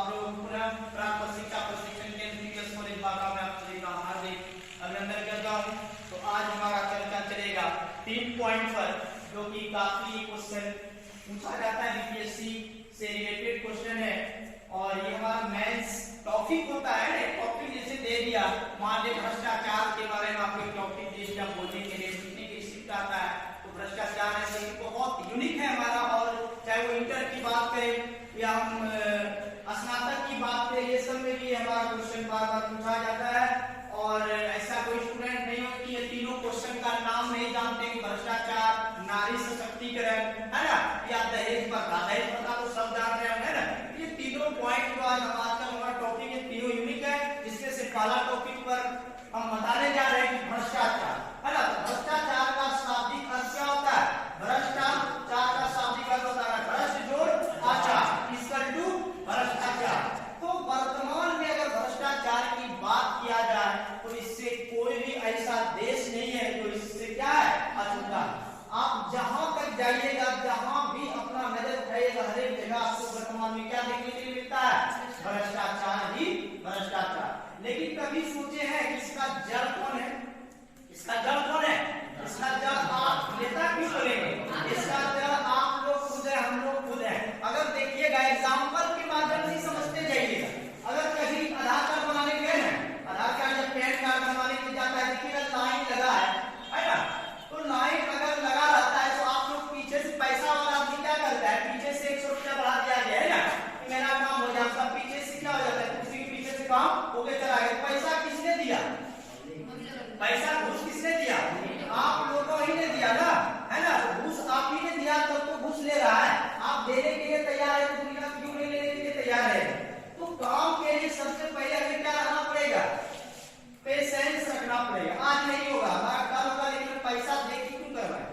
आप लोग पुनः प्राप्त शिक्षा प्रशिक्षण केंद्र पीएस कॉलेज बांका में आप सभी का हार्दिक अभिनंदन करता हूं। तो आज हमारा चर्चा चलेगा 3 पॉइंट पर, जो कि काफी क्वेश्चन पूछा जाता है, बीपीएससी से रिलेटेड क्वेश्चन है। और ये हमारा मेंस टॉपिक होता है ना, टॉपिक जैसे दे दिया, मान लीजिए भ्रष्टाचार के बारे में आपको टॉपिक दे दिया, बोलने के लिए सीखने के स्क्रिप्ट आता है, तो भ्रष्टाचार है तो बहुत यूनिक है हमारा। और चाहे वो इंटर की बात करें या हम स्नातक की बात करें, ये सब में भी हमारा क्वेश्चन बार बार पूछा जाता है। और ऐसा कोई स्टूडेंट नहीं हो कि ये तीनों क्वेश्चन का नाम नहीं जानते कि भ्रष्टाचार, नारी सशक्तिकरण, है ना, या दहेज प्रथा। दहेज प्रथा तो सब जान रहे हैं, है ना। ये तीनों पॉइंट जो आज हमारा टॉपिक है, तीनों यूनिक है। जिसमें से पहला टॉपिक पर हम बताने जा रहे हैं कि भ्रष्टाचार, है ना। भ्रष्टाचार का शाब्दिक अर्थ क्या होता है? भ्रष्टाचार का शाब्दिक अर्थ होता है भ्रष्ट जोड़ आचार इक्वल टू भ्रष्टाचार। तो वर्तमान में अगर भ्रष्टाचार की बात किया जाए तो इससे कोई भी ऐसा देश नहीं है जो इससे क्या है, अछूता। आप जहां तक जाइएगा, जहां भी अपना नजर उठाइएगा, हर एक जगह आपको वर्तमान में क्या देखने के लिए मिलता है? भ्रष्टाचार ही भ्रष्टाचार। लेकिन कभी सोचे हैं कि इसका जड़ कौन है? इसका जड़ कौन है? इसका जड़ आप नेता क्यों बोलेंगे? इसका जड़ आप लोग खुद है, हम लोग खुद है। अगर देखिएगा एग्जाम्पल के माध्यम से समझते जाइएगा। अगर कहीं आधार कार्ड बनाने गए हैं, आधार कार्ड या पैन कार्ड बनवाने के जाता है, देखिएगा लाइन लगा है ना। तो लाइन अगर लगा रहता है तो आप लोग पीछे से पैसा वाला आदमी क्या करता है? पीछे से 100 रुपया बढ़ा दिया गया है ना, मेरा काम हो जाता है। पीछे से क्या हो जाता है? किसी के पीछे से काम होके चला गया। पैसा किसने दिया? पैसा घूस किसने दिया? आप लोगों ही ने दिया ना, है ना। घूस आप ही ने दिया, तब तो घूस ले रहा है। आप देने के लिए तैयार है तो दुनिया क्यों नहीं लेने के लिए तैयार है? तो काम के लिए सबसे पहले हमें क्या रखना पड़ेगा? पेशेंस रखना पड़ेगा। आज नहीं होगा, हमारा कल होगा, लेकिन पैसा दे के क्यों करवाए?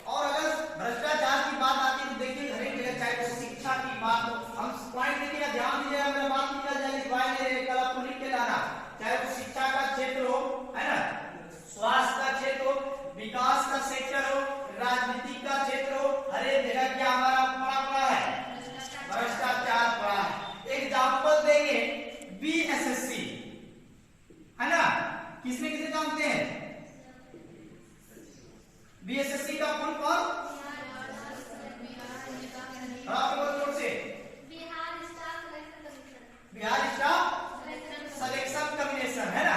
और अगर भ्रष्टाचार की बात आती है तो देखिए हर एक जगह, चाहे वो शिक्षा की बात हो, हम पॉइंट देखिएगा, ध्यान दीजिएगा, मेरा बात निकल जाएगी, मोबाइल कल आपको लिख के लाना। चाहे वो शिक्षा का क्षेत्र हो, है ना, स्वास्थ्य का क्षेत्र हो, विकास का सेक्टर हो, राजनीति का क्षेत्र हो, हर एक जगह क्या हमारा पड़ा है? भ्रष्टाचार पड़ा है। एग्जाम्पल देंगे बीएसएससी, है ना। किसने किसे जानते हैं? बीएसएससी का फुल फॉर्म जोर से, बिहार स्टाफ सिलेक्शन कमीशन, है ना।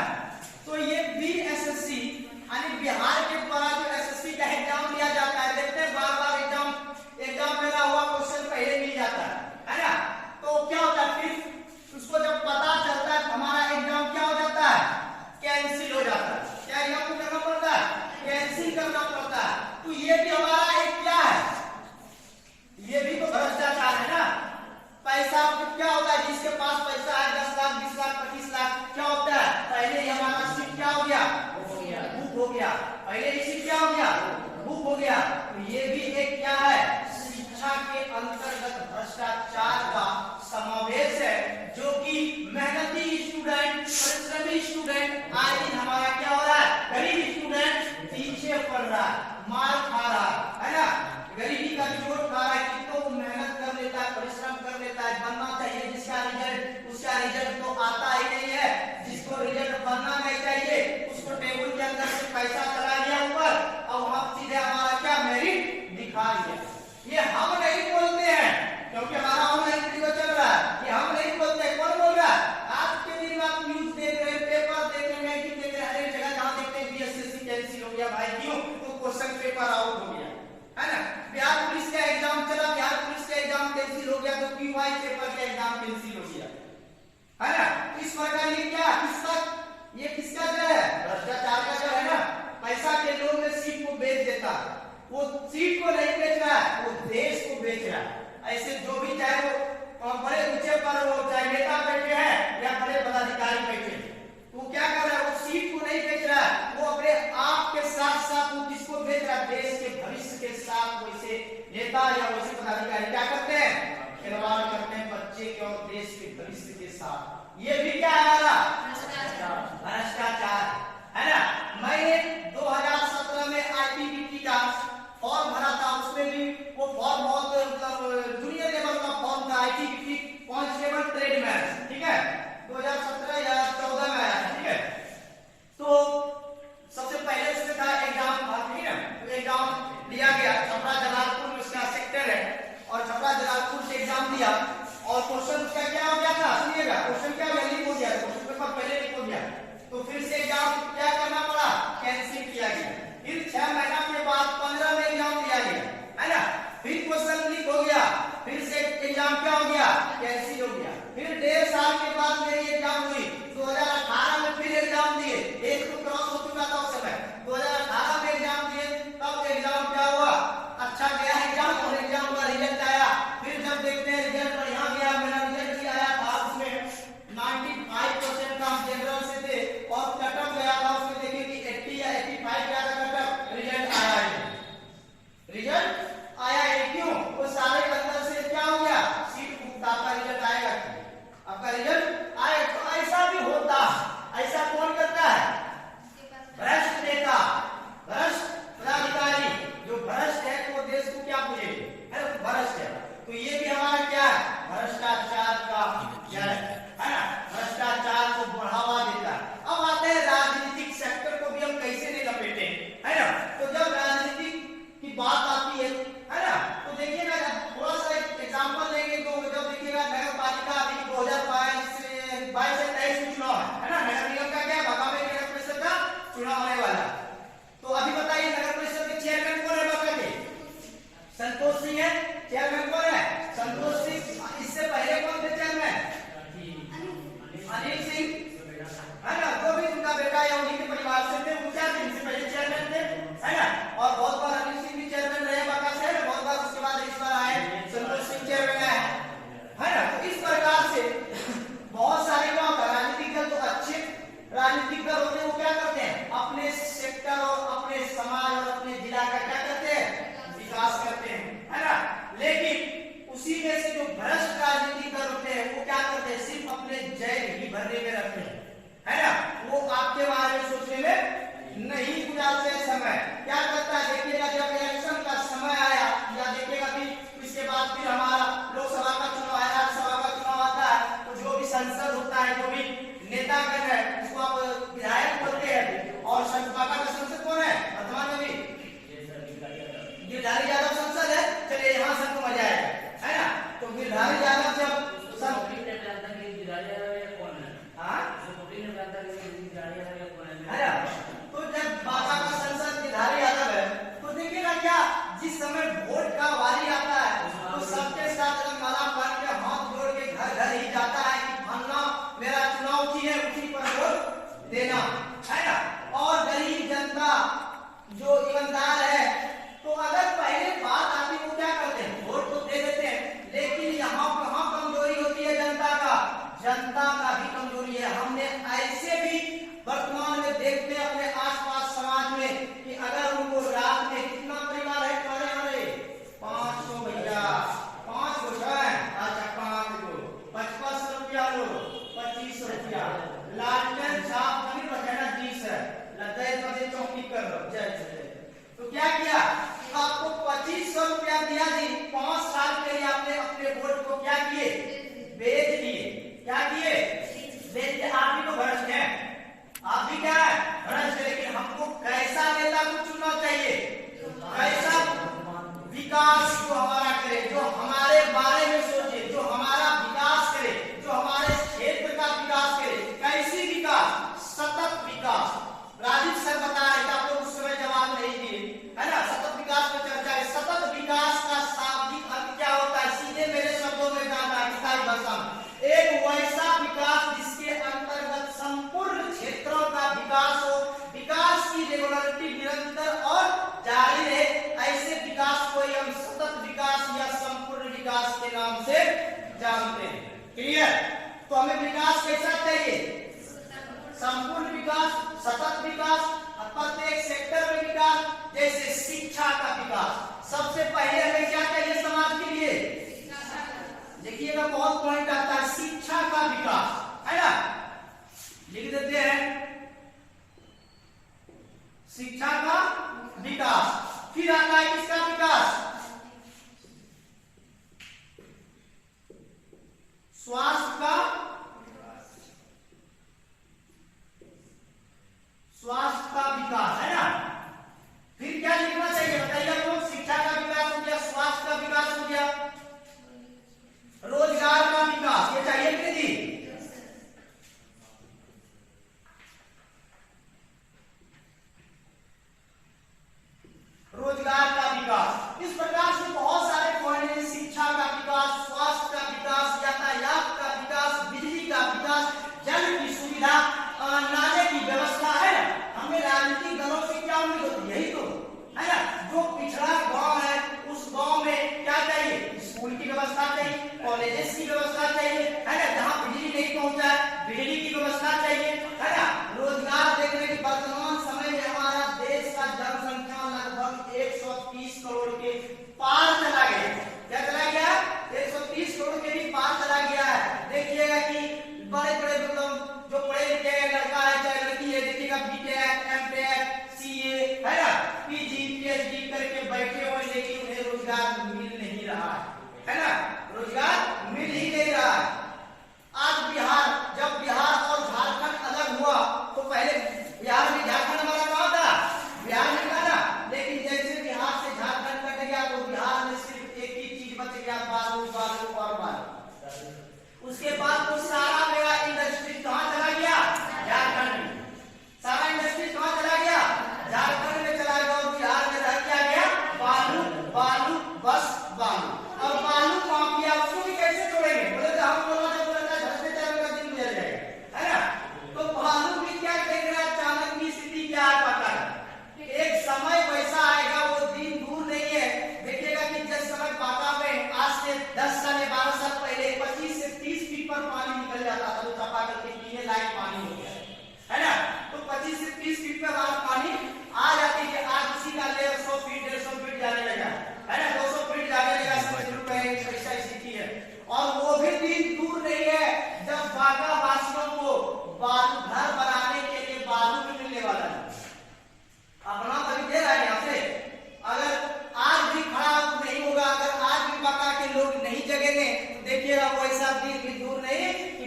तो ये बीएसएससी यानी बिहार के द्वारा जो एसएससी का एग्जाम दिया जाता है, देखते हैं बार बार एग्जाम मेरा हुआ क्वेश्चन पहले मिल जाता है ना। तो क्या होता है फिर उसको जब पता चलता है हमारा एग्जाम क्या हो जाता है? कैंसिल हो जाता है। क्या एग्जाम करना पड़ता है? कैंसिल करना पड़ता है। तो ये भी हमारा एक क्या है? ये भी तो भ्रष्टाचार है ना। पैसा क्या होता है? जिसके पास पैसा है 10 लाख 20 लाख 25 लाख, क्या होता है? पहले ही हमारा सीट क्या हो गया? बुक हो गया। पहले ही सीट क्या हो गया? बुक हो गया। तो ये भी एक क्या है? शिक्षा के अंतर्गत भ्रष्टाचार का समावेश है, जो कि मेहनती स्टूडेंट, परिश्रमी स्टूडेंट, आज दिन हमारा क्या हो रहा है? गरीब स्टूडेंट पीछे पड़ रहा है, मार खा रहा है ना। गरीबी का जोर खा रहा है। कितना वो मेहनत कर लेता है, परिश्रम कर लेता है, बनना चाहिए जिसका रिजल्ट, उसका रिजल्ट तो आता ही नहीं है। जिसको रिजल्ट बनना नहीं चाहिए उसको टेबल के अंदर से पैसा चला गया ऊपर, और वहां सीधे हमारा क्या मेरिट दिखा दिया। ये हम नहीं बोलते हैं, क्योंकि हमारा ऑनलाइन वीडियो चल रहा है। ये हम नहीं बोलते, कौन बोल रहा है? आज के दिन में आप न्यूज देख रहे हैं, पेपर देख रहे हैं, मैगजीन देख रहे हैं, हर एक जगह जहां देखते हैं बीएसएससी कैंसिल हो गया। भाई क्यों? तो क्वेश्चन पेपर आउट हो गया, है ना। बिहार पुलिस का एग्जाम चला, बिहार पुलिस का एग्जाम कैंसिल हो गया, तो पीवाई पेपर का एग्जाम कैंसिल हो गया, है ना। इस प्रकार ये क्या ये किसका जड़ है? भ्रष्टाचार का जड़ है ना। पैसा के लोभ में सीट को बेच देता है। वो सीट को नहीं बेच रहा है, वो देश को बेच रहा है। ऐसे जो भी, चाहे वो बड़े ऊंचे पर हो, चाहे नेता बैठे हैं या बड़े पदाधिकारी बैठे हैं, तो क्या कर रहा है? वो सीट को नहीं बेच रहा है, वो अपने आप के साथ साथ वो किसको बेच रहा है? देश के भविष्य के साथ वैसे नेता या वैसे पदाधिकारी क्या करते हैं? खिलवाड़ करते हैं बच्चे के और देश के भविष्य के साथ। ये भी क्या है हमारा? भ्रष्टाचार, है ना। मैंने 2017 में आईटीबीटी का फॉर्म भरा था, उसमें भी वो फॉर्म बहुत जूनियर लेवल का फॉर्म था। आईटीबीटी कांस्टेबल ट्रेडमैन, 6 साल के बाद मेरी एग्जाम हुई। 2018 में फिर एग्जाम दिए, एक तो क्रॉस हो चुका था उस समय। 2018 में एग्जाम दिए, तब एग्जाम क्या हुआ, अच्छा गया एग्जाम, और एग्जाम का रिजल्ट आया। फिर जब देखते हैं रिजल्ट बढ़िया गया, मेरा रिजल्ट भी आया था, उसमें 95% का हम जनरल से थे और कटअप गया था उसमें, देखिए कि 80 या 85 गया था कटअप, रिजल्ट आया है, रिजल्ट आया है। क्यों? वो सारे अंदर से क्या हो गया, सीट बुकता का रिजल्ट आएगा, आपका रिजल्ट आए। तो ऐसा भी होता है, ऐसा कौन करता है, भ्रष्ट नेता, भ्रष्ट पदाधिकारी, जो भ्रष्ट है तो देश को क्या पूछे, है ना, भ्रष्ट है। तो ये भी हमारा क्या है, भ्रष्टाचार का जड़ है ना, भ्रष्टाचार को बढ़ावा देता है। अब आते हैं राजनीतिक सेक्टर को भी हम कैसे नहीं लपेटे, है ना। तो जब राजनीति की बात आती है ना, तो देखिएगा थोड़ा सा एग्जांपल लेंगे तो जब देखिएगा नगर पालिका अभी 2022 से 23 चुनाव है ना, नगर निगम का क्या बाकायदा नगर परिषद का चुनाव होने वाला। तो अभी बताइए नगर परिषद के चेयरमैन कौन है बाकायदा, संतोष सिंह है, चेयरमैन कौन है, संतोष सिंह। इससे पहले कौन थे चेयरमैन, अनिल सिंह, है ना, जो भी उनका बेटा या उन्हीं के परिवार से थे, वो क्या थे, इनसे पहले चेयरमैन थे, है ना। और बहुत बार अनिल सिंह भी चेयरमैन रहे बाका से, बहुत बार उसके बाद इस बार आए संतोष सिंह चेयरमैन आए, है ना। तो इस प्रकार से बहुत सारे क्या होता है, राजनीतिक दल तो अच्छे राजनीतिक दल होते हैं, वो क्या करते हैं, अपने सेक्टर और अपने समाज और अपने जिला का क्या करते हैं, विकास करते हैं, है ना। लेकिन उसी में से जो भ्रष्ट राजनीतिक दल होते हैं वो क्या करते हैं, सिर्फ अपने जेब ही भरने में रखते हैं, है ना। वो आपके बारे में सोचने में नहीं गुजारते समय। क्या करता है, देखिएगा जब इलेक्शन का समय आया, या देखिएगा कि इसके बाद फिर हमारा लोकसभा का चुनाव आया, राज्यसभा का चुनाव आता है, तो जो भी संसद होता है, जो भी नेतागण है, उसको आप विधायक बोलते हैं। और बाका का संसद कौन है वर्तमान में भी, गिरधारी यादव संसद है। चलिए यहाँ से तो मजा आएगा, है ना। तो गिरधारी यादव जब तो जब बाका का संसद गिरधारी यादव है, तो देखिएगा क्या, जिस समय वोट का वारी आता है तो सबके साथ माला मार के हाथ जोड़ के घर घर ही जाता है कि फलना मेरा चुनाव की है, उसी पर वोट देना, है ना। और गरीब जनता जो ईमानदार है, तो अगर पहले बात आती वो क्या करते हैं, वोट तो दे देते हैं, लेकिन यहाँ कहाँ कमजोरी होती है जनता का, जनता का भी कमजोरी है। हमने ऐसे भी वर्तमान में देखते हैं अपने आसपास समाज में कि अगर उनको रात में कितना परिवार है तुम्हारे हमारे 500 भैया 5 गो है, अच्छा 5 गो 55 रुपया लो, 25 रुपया लालटेन छाप नहीं बचना 20 है, लदे बजे चौकी कर लो, जय। तो क्या किया, आपको 2500 रुपया दिया जी, 5 साल के लिए आपने अपने वोट को क्या किए, बेच दिए। क्या किए, बेच दिए। आप भी तो भ्रष्ट हैं, आप भी क्या है, भ्रष्ट। लेकिन हमको कैसा नेता को चुनना चाहिए, कैसा विकास जो हमारा करे, जो हमारे बारे में सोचे, जो हमारा विकास करे, जो हमारे क्षेत्र का विकास करे। कैसी विकास, सतत विकास। राजीव सर बता रहे थे, आप लोग उस समय जवाब नहीं दिए, है ना। सतत विकास पर चर्चा है। सतत विकास का शाब्दिक अर्थ क्या होता है, सीधे मेरे शब्दों में जाना है, किताबी भाषा में, एक वैसा विकास जिसके अंतर्गत संपूर्ण क्षेत्रों का विकास हो, विकास की रेगुलरिटी निरंतर और जारी रहे। ऐसे विकास को हम सतत विकास या संपूर्ण विकास के नाम से जानते हैं। क्लियर। तो हमें विकास कैसा चाहिए, संपूर्ण विकास, सतत विकास, प्रत्येक सेक्टर में विकास। जैसे शिक्षा का विकास, सबसे पहले हमें क्या चाहिए समाज के लिए, देखिएगा बहुत पॉइंट आता है, शिक्षा का विकास, है ना। लिख देते हैं शिक्षा का विकास। फिर आता है किसका विकास, स्वास्थ्य का, स्वास्थ्य का विकास, है ना। फिर क्या लिखना चाहिए बताइए आपको, शिक्षा का विकास हो गया, स्वास्थ्य का विकास हो गया, रोजगार का विकास, ये चाहिए कि नहीं,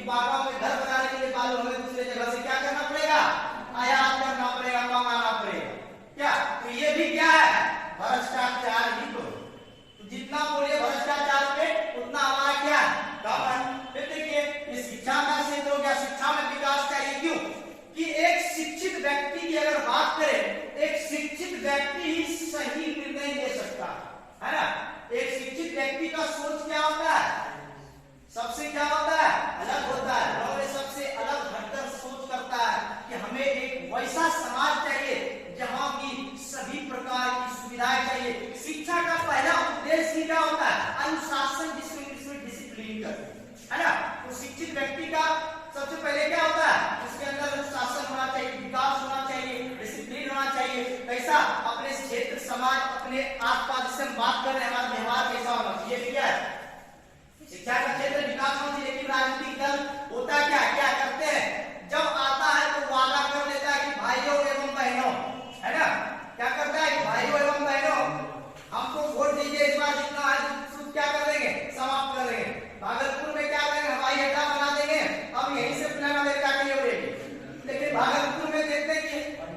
बागान में घर बनाने के लिए बालू हमें दूसरे जगह से क्या करना पड़ेगा, आयात करना पड़ेगा, मंगाना पड़ेगा। क्या तो ये भी क्या है, भ्रष्टाचार ही तो जितना बोलिए भ्रष्टाचार पे उतना हमारा क्या कम है। फिर देखिए ये शिक्षा का क्षेत्र हो गया, शिक्षा में विकास चाहिए। क्यों कि एक शिक्षित व्यक्ति की अगर बात करें, एक शिक्षित व्यक्ति ही सही निर्णय ले सकता है ना। एक शिक्षित व्यक्ति का सोच क्या होता है, सबसे क्या होता है, अलग होता है, और सबसे अलग हटकर सोच करता है कि हमें एक वैसा समाज चाहिए जहां की सभी प्रकार की सुविधाएं चाहिए। शिक्षा का पहला उद्देश्य क्या होता है, अनुशासन, जिसमें डिसिप्लिन करते है ना। तो शिक्षित व्यक्ति का सबसे पहले क्या होता है, उसके अंदर अनुशासन होना चाहिए, विकास होना चाहिए, डिसिप्लिन होना चाहिए। कैसा, अपने क्षेत्र समाज अपने आसपास जिससे हम बात कर रहे हैं हमारा व्यवहार कैसा होना चाहिए। क्या है शिक्षा का क्षेत्र विकास होना चाहिए। लेकिन राजनीतिक दल होता क्या क्या करते हैं, जब आता है तो वादा कर देता है कि भाइयों एवं बहनों, है ना, क्या करता है कि भाइयों एवं बहनों हमको वोट दीजिए, इस बार जितना है सूद क्या कर देंगे, समाप्त कर देंगे। भागलपुर में क्या करेंगे, हवाई अड्डा बना देंगे, अब यहीं से प्लान अमेरिका के लिए उड़ेगी। लेकिन भागलपुर में देखते कि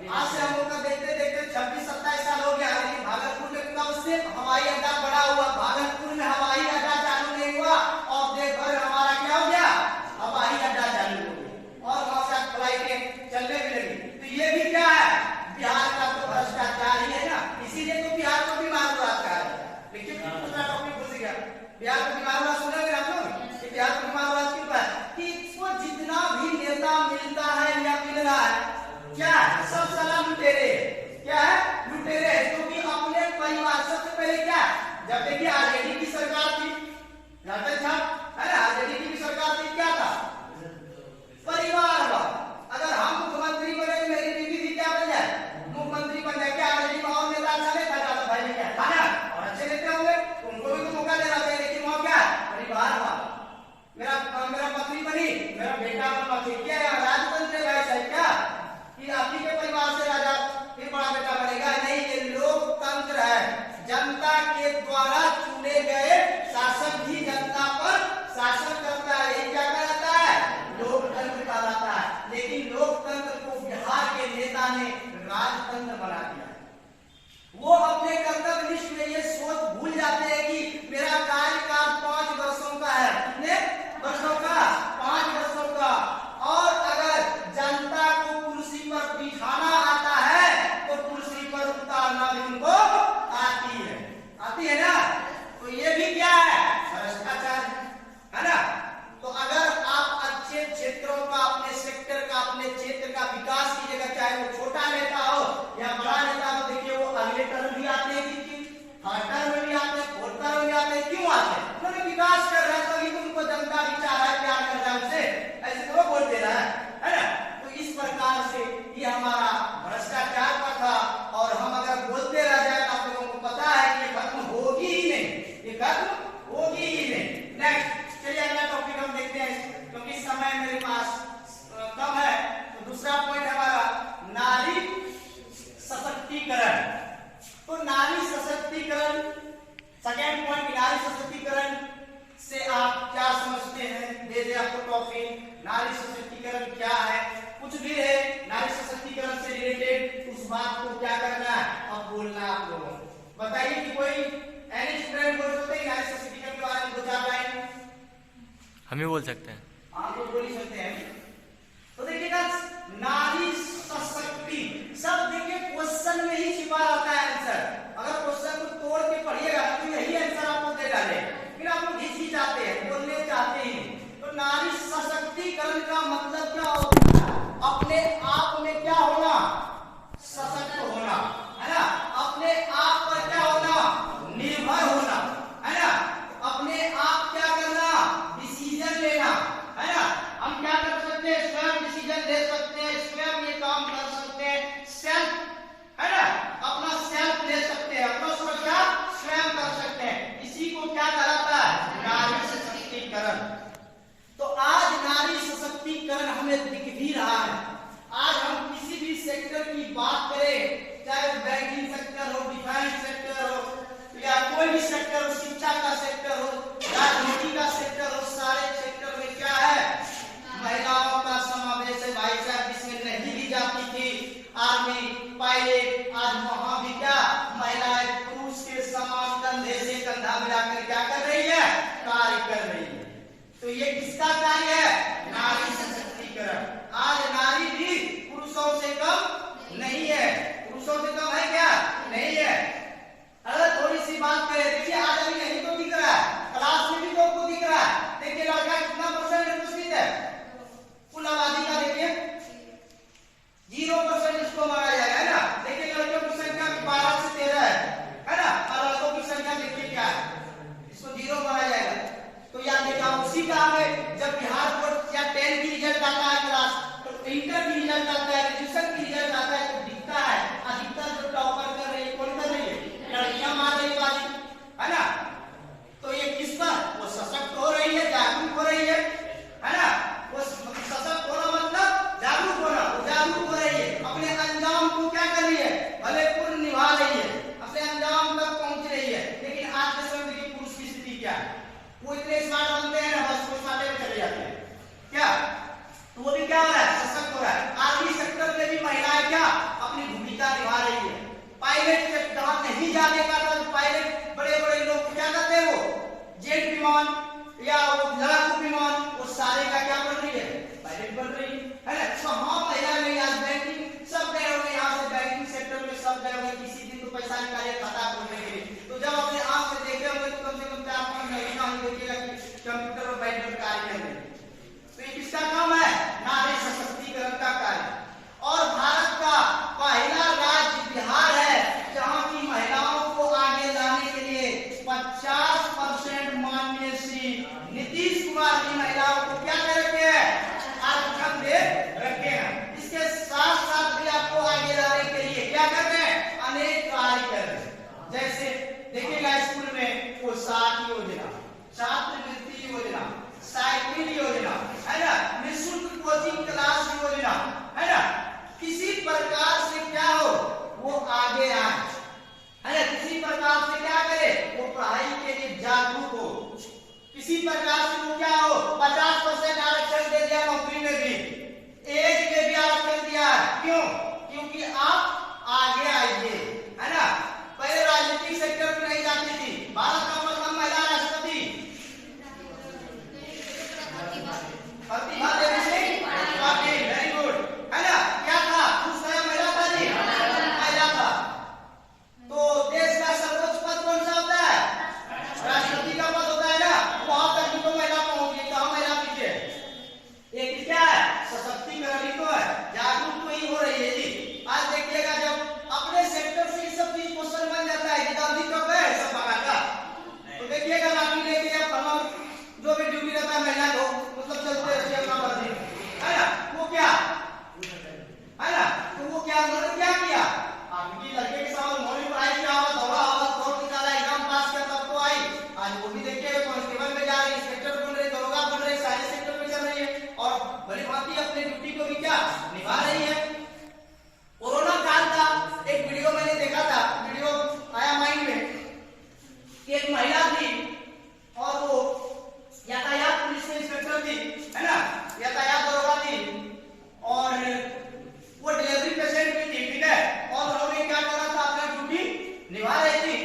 आज से हम लोग का देखते देखते 26-27 साल हो गया, लेकिन भागलपुर में कब से हवाई अड्डा बड़ा हुआ, भागलपुर में हवाई अड्डा चालू नहीं हुआ और देश भर हमारा क्या हो गया, हवाई अड्डा चालू हो गया और वहां से फ्लाइटें चलने भी लगी। तो ये भी क्या है, बिहार का तो भ्रष्टाचार ही है ना, इसीलिए तो बिहार को बीमार हुआ कहा जाता है। लेकिन दूसरा टॉपिक भूल गया, बिहार को बीमार हुआ सुना है आप लोग, बिहार को बीमार हुआ क्यों है कि इसको जितना भी नेता मिलता है या मिल रहा है, क्या सब साला लुटेरे, क्या है लुटेरे, क्योंकि अपने परिवार सबसे पहले क्या, जब देखिए आरजेडी की सरकार थी, याद था है ना, आरजेडी की सरकार थी, क्या था परिवारवाद। अगर हम मुख्यमंत्री बने तो मेरी बीवी भी क्या बन जाए, मुख्यमंत्री बन जाए। क्या आरजेडी में और नेता अच्छा नहीं था, भाई ने क्या खाना और अच्छे नेता होंगे, उनको भी तो मौका देना चाहिए। लेकिन वहां क्या परिवारवाद, मेरा पत्नी बनी, मेरा बेटा बना, क्या राजतंत्र है भाई क्या कि आप ही के परिवार से राजा फिर बड़ा बेटा बनेगा, नहीं, ये लोकतंत्र है। जनता के द्वारा चुने गए शासक भी जनता पर शासन करता है, ये क्या कहलाता है, लोकतंत्र कहलाता है। लेकिन लोकतंत्र को बिहार के नेता ने राजतंत्र बना दिया। वो अपने कर्तव्य निष्ठ में ये सोच भूल जाते हैं कि मेरा कार्यकाल 5 वर्षों का है, कितने वर्षों का, 5 वर्षों का, और अगर जनता को कुर्सी पर बिठाना आता है तो कुर्सी पर उतारना भी उनको आती है ना। तो ये भी क्या है, भ्रष्टाचार है ना। तो अगर आप अच्छे क्षेत्रों का, अपने सेक्टर का, अपने क्षेत्र का विकास कीजिएगा, चाहे वो छोटा नेता हो या बड़ा नेता हो, देखिए वो अगले टर्म भी आते हैं, थर्ड टर्म में भी आते हैं, फोर्थ टर्म में भी आते हैं। क्यों आते हैं, उन्होंने विकास कर रहा है, तभी तो उनको जनता भी चाह रहा है, प्यार कर रहा है उनसे, ऐसे तो वो वोट दे रहा है ना। तो इस प्रकार से ये हमारा भ्रष्टाचार का था, और हम अगर बोलते रह जाए तो आप लोगों को पता है कि ये खत्म होगी ही नहीं, ये खत्म होगी ही नहीं। नेक्स्ट चलिए अगला टॉपिक हम देखते हैं, क्योंकि समय मेरे पास कम है। तो दूसरा पॉइंट हमारा नारी सशक्तिकरण। तो नारी सशक्तिकरण, सेकेंड पॉइंट, नारी सशक्तिकरण से आप क्या समझते हैं, दे दे आपको टॉपिक, नारी सशक्तिकरण क्या है, कुछ भी है नारी सशक्तिकरण से रिलेटेड उस बात को क्या करना है, अब बोलना आप लोगों को। बताइए कि कोई एनी स्टूडेंट बोल सकते हैं नारी सशक्तिकरण के बारे में, 2-4 लाइन हम ही बोल सकते हैं, आप लोग बोल ही सकते हैं। तो देखिएगा नारी सशक्ति सब देखिए क्वेश्चन में ही छिपा रहता है आंसर। अगर क्वेश्चन को तोड़ के पढ़िएगा तो यही आंसर आपको दे डाले, फिर आप लोग हिचकिचाते हैं, बोलने चाहते ही। तो नारी सशक्तिकरण का मतलब क्या होता है, अपने आप में क्या होना, सशक्त होना, है ना, अपने आप पर क्या होना, निर्भर होना, है ना, अपने आप क्या करना, डिसीजन लेना, है ना। हम क्या कर सकते हैं, स्वयं डिसीजन ले सकते हैं, स्वयं ये काम कर सकते हैं, सेल्फ, है ना, अपना सेल्फ ले सकते हैं, अपना सुरक्षा स्वयं कर सकते हैं। इसी को क्या कहलाता है, नारी सशक्तिकरण। तो आज नारी सशक्तिकरण हमें दिख भी रहा है। ये किसका कार्य है? नारी सशक्तिकरण। आज नारी भी पुरुषों से कम नहीं है। पुरुषों से कम है क्या? नहीं है। अगर थोड़ी सी बात करें, देखिए आज अभी यही तो दिख रहा है, क्लास में भी तो आपको दिख रहा है। देखिए लड़का कितना परसेंट उपस्थित है कुल आबादी का? देखिए 0% इसको माना जाएगा, है ना। देखिए लड़कियों की संख्या 12 से 13 है ना, और लड़कों की संख्या देखिए क्या है, इसको 0 माना जाएगा। तो याद देखा उसी का हमें जब बिहार बोर्ड या 10 की रिजल्ट आता है क्लास, तो इंटर की रिजल्ट आता है, ग्रेजुएशन की रिजल्ट आता है, तो दिखता है अधिकतर जो टॉपर कर रही है कौन कर रही है? लड़कियां मार रही बाजी, है ना। तो ये किस पर? वो सशक्त हो रही है, जागरूक हो रही है ना। वो सशक्त होना मतलब जागरूक होना, वो जागरूक हो रही है, अपने अंजाम को क्या कर रही है? भले पूर्ण निभा रही है, अपने अंजाम तक पहुंच रही है। लेकिन आज के समय देखिए पुरुष की स्थिति क्या है? वो इतने स्मार्ट बनते हैं ना, बस वो साले में चले जाते हैं क्या, तो वो भी क्या हो रहा है? सशक्त हो रहा है। आर्मी सेक्टर में भी महिलाएं क्या अपनी भूमिका निभा रही है। पायलट से जहां नहीं जाने का था, पायलट बड़े बड़े लोग क्या करते हैं, वो जेट विमान या वो लड़ाकू विमान, वो सारे का क्या बन रही है? पायलट बन रही है ना। तो हाँ महिला में आज बैंकिंग सब गए होंगे, यहाँ से बैंकिंग सेक्टर में सब गए होंगे, किसी दिन तो पैसा निकाले खाता खोलने के लिए। तो जब अपने आंख से देखे होंगे तो कम से कम 4-5 महीना हम देखिएगा कि कंप्यूटर और बैठ कर कार्य कर रहे हैं। तो ये किसका काम है? नारी सशक्तिकरण का कार्य। और भारत का पहला राज्य बिहार है जहां की महिलाओं को आगे लाने के लिए 50% माननीय श्री नीतीश कुमार जी महिलाओं को क्या कर रखे हैं? आरक्षण दे रखे हैं। इसके साथ साथ भी आपको आगे लाने के लिए क्या कर रहे हैं? अनेक कार्य कर रहे हैं। जैसे देखिएगा स्कूल में वो साथ योजना, छात्रवृत्ति योजना, साइकिल योजना, है ना, निःशुल्क कोचिंग क्लास योजना, है ना। किसी प्रकार से क्या हो वो आगे आए, है ना, किसी प्रकार से क्या करे वो पढ़ाई के लिए जागरूक हो, किसी प्रकार से वो क्या हो 50% आरक्षण दे दिया, नौकरी में भी, एज में भी आरक्षण दिया है। क्यों? क्योंकि आप आगे आइए, है ना। पहले राजनीतिक सेक्टर में नहीं जाती थी, भारत का प्रथम महिला राष्ट्रपति प्रतिभा देवी सिंह पाटिल, वेरी गुड, है ना। क्या था? उस समय महिला था जी, महिला था। तो देश का सर्वोच्च पद कौन सा होता है? राष्ट्रपति का पद होता है ना। वहां तक भी तो महिला पहुंच गई, कहां महिला पीछे? एक क्या है? सशक्तिकरण ही तो है, जागरूक तो ही हो रही है जी। आज देखिएगा जब अपने सेक्टर से ये सब चीज क्वेश्चन बन जाता है कि गांधी कब गए सब भगा का, तो देखिएगा लाठी लेके या फलाना जो भी ड्यूटी रहता है महिला को, मतलब चलते रहते हैं अपना मर्जी, है ना। वो क्या है ना, तो वो क्या उन्होंने क्या किया? आपकी लड़के के साथ उन्होंने पढ़ाई किया, दौड़ा दौड़ निकाला, एग्जाम पास किया, तब तो आई। आज वो भी देखिए कांस्टेबल में जा रही, इंस्पेक्टर बन रही, दरोगा बन रही, सारे सेक्टर में चल रही है और बड़ी भांति अपने ड्यूटी को भी क्या निभा रही है। कोरोना काल का एक वीडियो मैंने देखा था, वीडियो आया माइंड में कि एक महिला थी और वो यातायात पुलिस में इंस्पेक्टर थी, है ना, यातायात दरोगा थी, और वो डिलीवरी पेशेंट भी थी, ठीक है। और उन्होंने क्या करा था? अपना ड्यूटी निभा रही थी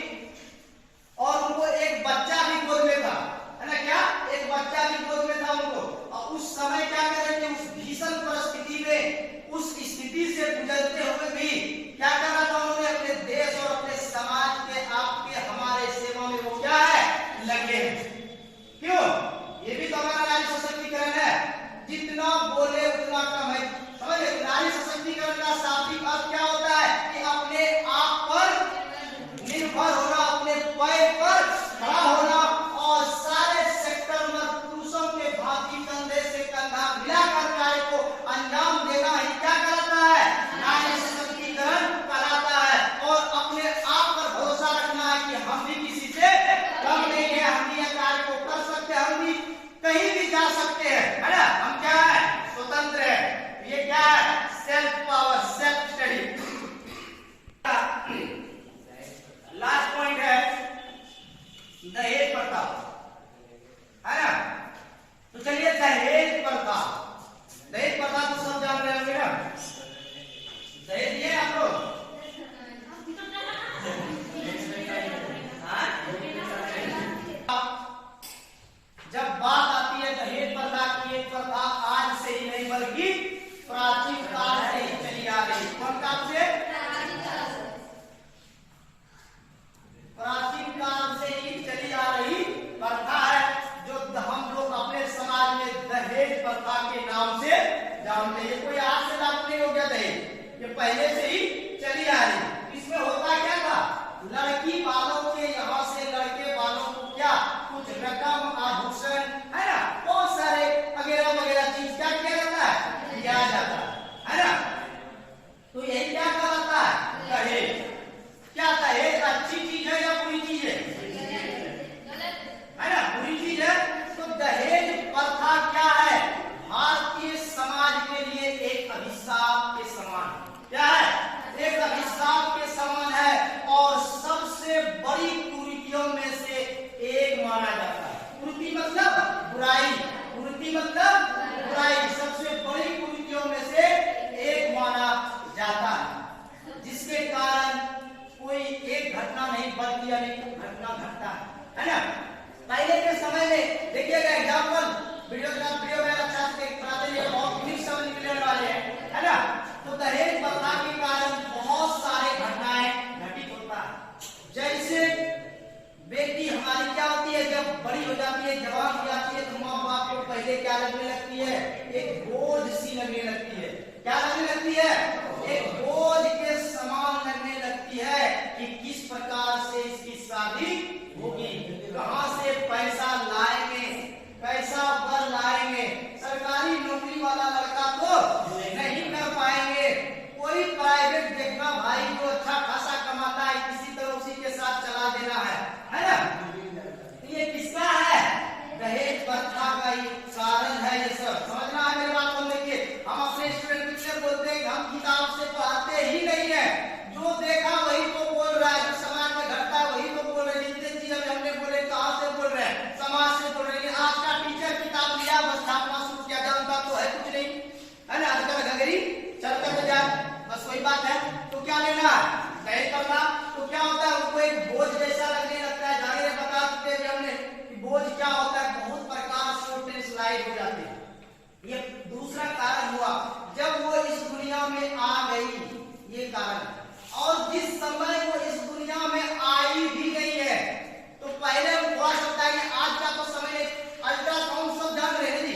और उनको एक बच्चा भी गोद में था, है ना। क्या? एक बच्चा भी गोद में था उनको। और उस समय क्या कर रहे थे? उस भीषण परिस्थिति में, उस स्थिति से गुजरते हुए भी क्या कर रहा था? उन्होंने अपने देश और अपने समाज के, आपके, हमारे सेवा में वो क्या है? लगे हैं। क्यों? ये भी तो हमारा नारी सशक्तिकरण है। जितना बोले उतना कम है, समझे। नारी सशक्तिकरण का शाब्दिक अर्थ क्या होता है? कि अपने आप पर निर्भर होना, अपने पैर पर खड़ा होना और सारे सेक्टर में पुरुषों के भांति कंधे से कंधा मिलाकर कार्य को अंजाम देना ही क्या कराता है? नारी सशक्तिकरण कराता है। और अपने आप पर भरोसा रखना है कि हम भी किसी से कम नहीं है, हम भी यह कार्य को कर सकते हैं, हम भी कहीं भी जा सकते हैं, है ना। हम क्या है? स्वतंत्र है। ये क्या है? Self power, self study. Last point है दहेज प्रथा, है ना। तो चलिए दहेज प्रथा, प्रथा के नाम से जानते हैं। ये कोई आज से लागू नहीं हो गया दहेज, ये पहले से ही चली आ रही। इसमें होता क्या था, लड़की वालों के यहाँ से लड़के वालों को क्या कुछ रकम, आभूषण, है ना, बहुत सारे वगैरह वगैरह चीज क्या किया जाता है, दिया जाता है ना। तो यही क्या कहलाता है, दहेज। क्या दहेज अच्छी चीज है या बुरी चीज है ना, बुरी चीज है। तो दहेज प्रथा क्या है, भारतीय समाज के लिए एक अभिशाप के समान, क्या है, एक अभिशाप के समान है और सबसे बड़ी कुरीतियों में से एक माना जाता है। कुरीति मतलब बुराई, कुरीति मतलब बुराई, सबसे बड़ी कुरीतियों में से एक माना जाता है, जिसके कारण कोई एक घटना नहीं बल्कि अनेक घटना घटता है ना। पहले के समय में देखिएगा एग्जाम्पल वीडियो में अच्छा से पढ़ाते हैं, बहुत यूनिक समझ मिलने वाले हैं, है ना। तो दहेज प्रथा के कारण बहुत सारे घटनाएं घटित होता है। जैसे बेटी हमारी क्या होती है, जब बड़ी हो जाती है, जवान हो जाती है, तो माँ बाप को पहले क्या लगने लगती है, एक बोझ सी लगने लगती है। क्या लगने लगती है, एक बोझ के समान लगने लगती है कि किस प्रकार से इसकी शादी होगी, कहां से पैसा लाएंगे, कैसा बर लाएंगे। सरकारी नौकरी वाला लड़का तो नहीं कर पाएंगे, कोई प्राइवेट देखना भाई जो अच्छा खासा कमाता है, किसी तरह उसी के साथ चला देना है ना। ये किसका है, दहेज प्रथा का ही कारण है। ये सब समझना है मेरी बात को लेके। हम अपने स्टूडेंट से बोलते हैं हम किताब से पढ़ाते ही नहीं है, जो देखा वही तो बोल रहा है, जो समाज में घटता है वही तो बोल रहे हैं। जितने चीजें हमने बोले कहां से बोल रहे हैं, समाज से बोल रहे हैं। आज का टीचर किताब लिया बस छापना शुरू किया, जानता तो है कुछ नहीं, है ना, आजकल घगरी चल कर जा, बस वही बात है। तो क्या लेना है, दहेज प्रथा। तो क्या होता है, उनको एक बोझ जैसा लगने लगता है। जाहिर है बता चुके हैं हमने कि बोझ क्या होता है, बहुत प्रकार से उठने स्लाइड हो जाते हैं। ये दूसरा कारण हुआ जब वो इस दुनिया में आ गई, ये कारण। और जिस समय वो इस दुनिया में आई भी गई है, तो पहले हुआ सकता है कि आज का तो समय अल्ट्रासाउंड सब जान रहे हैं जी,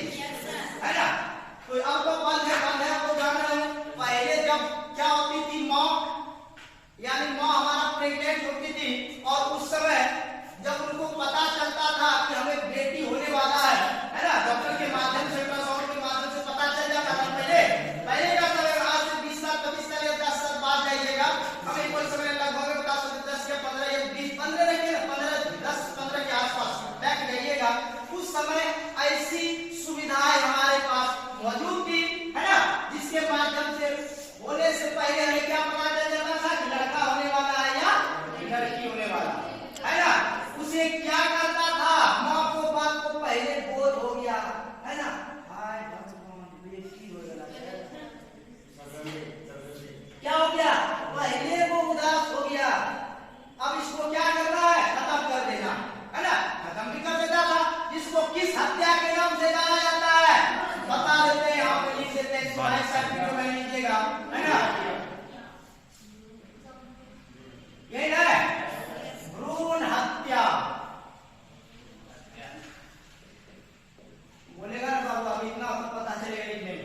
है ना। तो अब तो बंद है तो जान रहे हैं। पहले जब क्या होती थी, माँ यानी माँ हमारा प्रेग्नेंट होती थी, और उस समय जब उनको पता चलता था कि हमें बेटी होने वाला है ना, डॉक्टर के माध्यम से, अल्ट्रासाउंड के माध्यम से पता चल जाता था। पहले का समय आज से 20 साल 25 साल या 10 साल बाद जाइएगा, हमें कोई समय लगभग बता सकते 10 या 15 या 20 15 रखिए ना, 10-15 के आसपास बैठ जाइएगा। उस समय ऐसी सुविधाएं हमारे पास मौजूद थी, है ना, जिसके माध्यम से होने से पहले हमें क्या पता चल जाता था कि लड़का होने वाला है या लड़की होने वाला है ना। उसे क्या करता था, माँ को बाप को पहले बोध हो गया, है ना, हाय भगवान बेटी हो गया, क्या हो गया, पहले वो उदास हो गया। अब इसको क्या करना है, खत्म कर देना, है ना, खत्म भी कर देता था। जिसको किस हत्या के नाम से जाना जाता है बता देते हैं, यहाँ पे लिख देते हैं, वीडियो में लीजिएगा, है ना। ये है भ्रूण हत्या। बोलेगा ना बाबू, अभी इतना पता चलेगा लिखने में।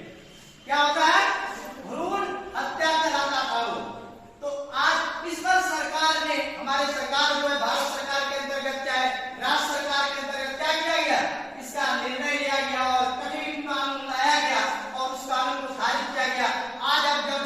क्या होता है, भ्रूण हत्या कहलाता था वो। तो आज इस पर सरकार ने, हमारे सरकार जो है, भारत सरकार के अंतर्गत क्या है, राज्य सरकार के अंतर्गत क्या किया गया, इसका निर्णय लिया गया और कठिन कानून लाया गया और उस कानून को खारिज किया गया। आज अब जब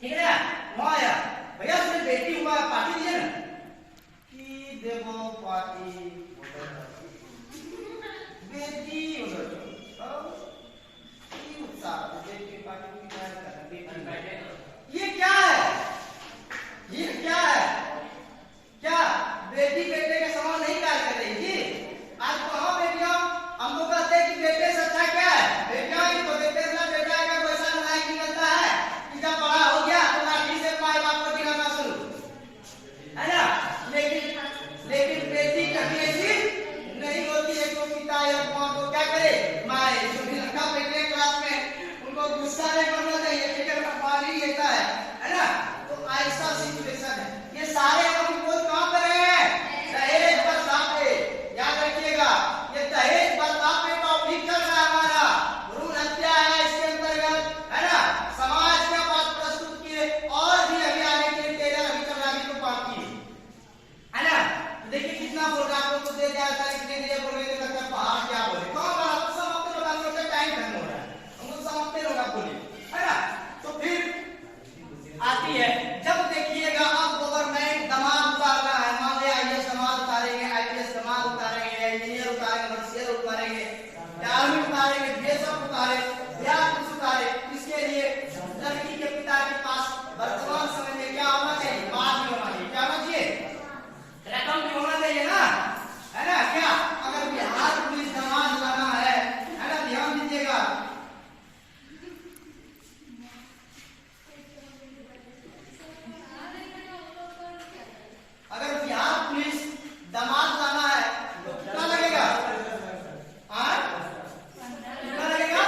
ठीक है ना, वहां आया भैया उसने बेटी हुआ पार्टी दिए ना कि देखो पार्टी बेटी उधर उत्साह बेटी पार्टी की क्या करना, ये क्या है, ये क्या है, क्या बेटी बेटे के समान नहीं कार्य कर रही थी? आज तो हाँ बेटियां हम लोग कहते हैं कि बेटे से अच्छा क्या है, बेटियां ही तो बेटे से बेटा का कोई ऐसा नालायक निकलता है कि जब बड़ा हो गया तो लाठी से माए बाप को दिखाना शुरू, है ना? लेकिन बेटी कभी ऐसी नहीं होती है, तो पिता या माँ को क्या करे, माए जो भी लड़का बेटे क्लास में उनको गुस्सा नहीं करना चाहिए, ठीक है, पानी लेता है ना? तो ऐसा सिचुएशन है, ये सारे हम बोल कहां पर हैं, दहेज प्रथा पे। याद रखिएगा ये दहेज प्रथा पे टॉपिक चल रहा है हमारा, भ्रूण हत्या है इसके अंतर्गत, है ना? समाज का बात प्रस्तुत किए और भी अभी आने के लिए टेलर अभी चल रहा है तो बाकी है ना? देखिए कितना बोल रहा है, आपको दे दिया था, इतने दिए बोल रहे थे तक पहाड़ क्या बोले, कौन बोला आपको समाप्त होगा, आपका टाइम खत्म हो रहा है, हमको समाप्त होगा बोले, है ना? तो फिर आती है जब देखिएगा अब गवर्नमेंट दमाद उतारना है, मान लिया आईएएस दमाद उतारेंगे, आईपीएस दमाद उतारेंगे, इंजीनियर उतारेंगे, मर्सियर उतारेंगे, आर्मी उतारेंगे, बीएसएफ उतारे या कुछ उतारे, इसके लिए लड़की के पिता के पास वर्तमान समय में क्या होना चाहिए, बाद में होना चाहिए, क्या होना चाहिए, रकम भी होना चाहिए ना, है ना? क्या अगर बिहार पुलिस दमाद लाना है ना, ध्यान दीजिएगा, अगर बिहार पुलिस दमाद लाना है तो कितना लगेगा, कितना लगेगा,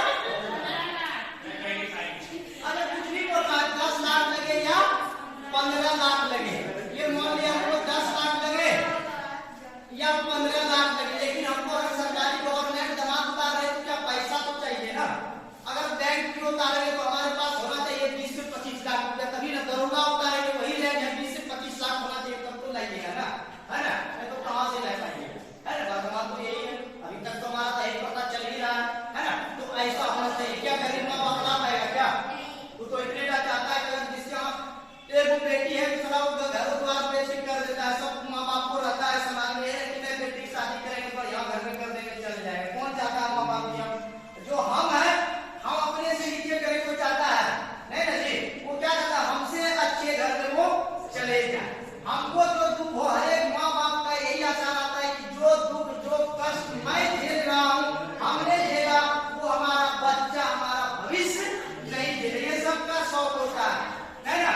अगर कुछ नहीं बोलना है 10 लाख लगे या 15 लाख लगे, ये मान लिया हमको 10 लाख लगे या 15 लाख लगे, लेकिन हमको अगर सरकारी गवर्नमेंट दमाद उतार रहे तो क्या पैसा तो चाहिए ना, अगर बैंक की उतारेंगे तो हमारे पास होना चाहिए 20 से 25 लाख रुपया, तभी ना दरोगा उतारेंगे वही रहेगा, 20 से 25 लाख होना चाहिए तब तो लाइएगा ना, है ना? नहीं तो कहां से ला पाएंगे, है ना? वर्तमान तो यही है, अभी तक तो हमारा दहेज प्रथा चल ही रहा है ना? तो ऐसा होना चाहिए, क्या गरीब माँ बाप ला पाएगा क्या? वो तो इतने का चाहता है कि जिसके यहाँ एक बेटी है दूसरा वो घर द्वार बेच कर देता है, सब माँ बाप को रहता है समाज में कि बेटी की शादी करेंगे बढ़िया घर में कर देंगे चल जाएगा, कौन चाहता है माँ बाप की, हम जो हम है हम अपने से नीचे करें कोई चाहता है नहीं ना जी, वो क्या चाहता है हमसे अच्छे घर में वो चले जाए, हमको जो दुख हो हर एक माँ बाप का यही आशा आता है कि जो दुख जो कष्ट मैं झेल रहा हूँ हमने झेला वो हमारा बच्चा हमारा भविष्य नहीं झेले, ये सबका शौक होता है ना?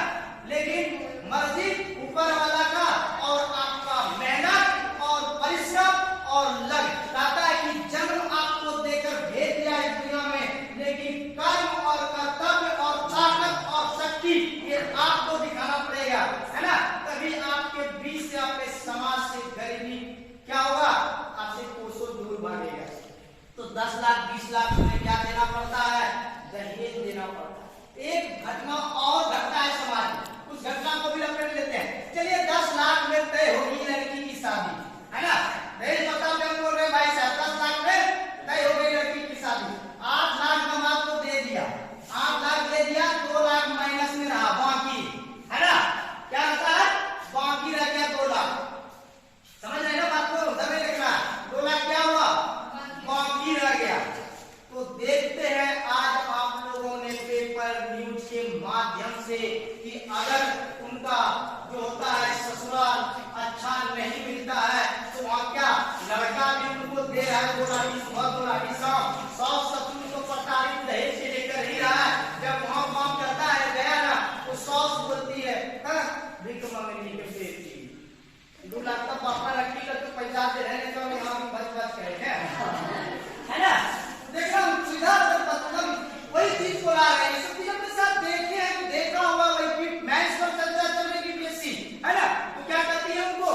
लेकिन मर्जी ऊपर वाला का और आपका मेहनत और परिश्रम और लग कहता है कि जन्म आपको देकर भेज दिया इस दुनिया में, लेकिन कर्म और कर्तव्य और ताकत और शक्ति ये आपको दिखाना पड़ेगा, है ना? तभी आपके बीच से आपके समाज से गरीबी क्या होगा, आपसे कोसों दूर भागेगा। तो 10 लाख 20 लाख में क्या देना पड़ता है, दहेज देना पड़ता है। एक घटना और घटता है समाज में, उस घटना को भी लपेट लेते हैं, चलिए 10 लाख में तय होगी लड़की की शादी, है ना? दहेज प्रथा में हम बोल रहे भाई साहब 10 लाख में तय हो गई लड़की की शादी, 8 लाख दामाद को दे दिया, 8 लाख दे दिया, 2 लाख माइनस में रहा बाकी, है ना? क्या होता है, बाकी रह गया 2 लाख, समझ रहे ना बात को, दबे लिख रहा 2 लाख क्या हुआ, बाकी रह गया। तो देखते हैं आज आप लोगों ने पेपर न्यूज के माध्यम से कि अगर उनका जो होता है ससुराल अच्छा नहीं मिलता है तो वहाँ क्या लड़का भी उनको दे रहा है, 2 लाख सुबह 2 लाख शाम, सास ससुर को प्रताड़ित दहेज से लेकर ही रहा है, जब वहाँ काम करता है गया ना तो सास बोलती है भीख मांगने के पेट 2 लाख तक पापा रखी कर तो पैसा दे रहे तो यहाँ भी बच बच करेंगे, है ना? देखा सीधा मतलब वही चीज को ला रहे हैं, सब चीज अपने साथ देखे हैं, तो देखा हुआ वही मैच पर चलता चलने की बीएससी, है ना? तो क्या कहती है उनको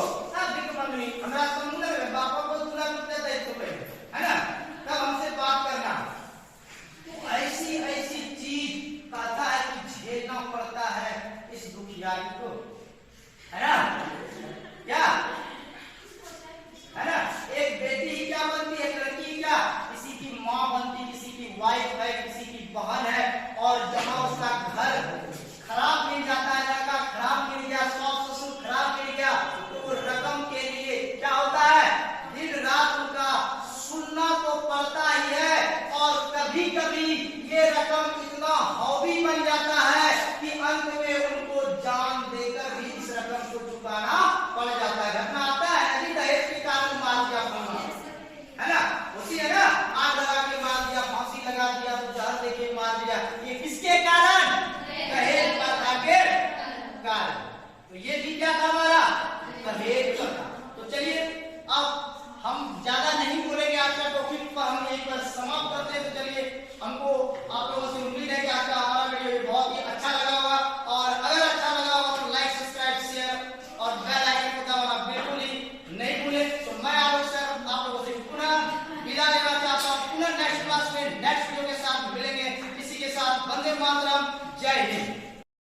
भीख मांगनी, हमारा समूह में बापा को 2 लाख रुपया दे तो पहले, है ना? तब हमसे बात करना, तो ऐसी ऐसी चीज कहता है कि झेलना पड़ता है इस दुखियारी को, है ना? क्या है ना? तो ये भी क्या था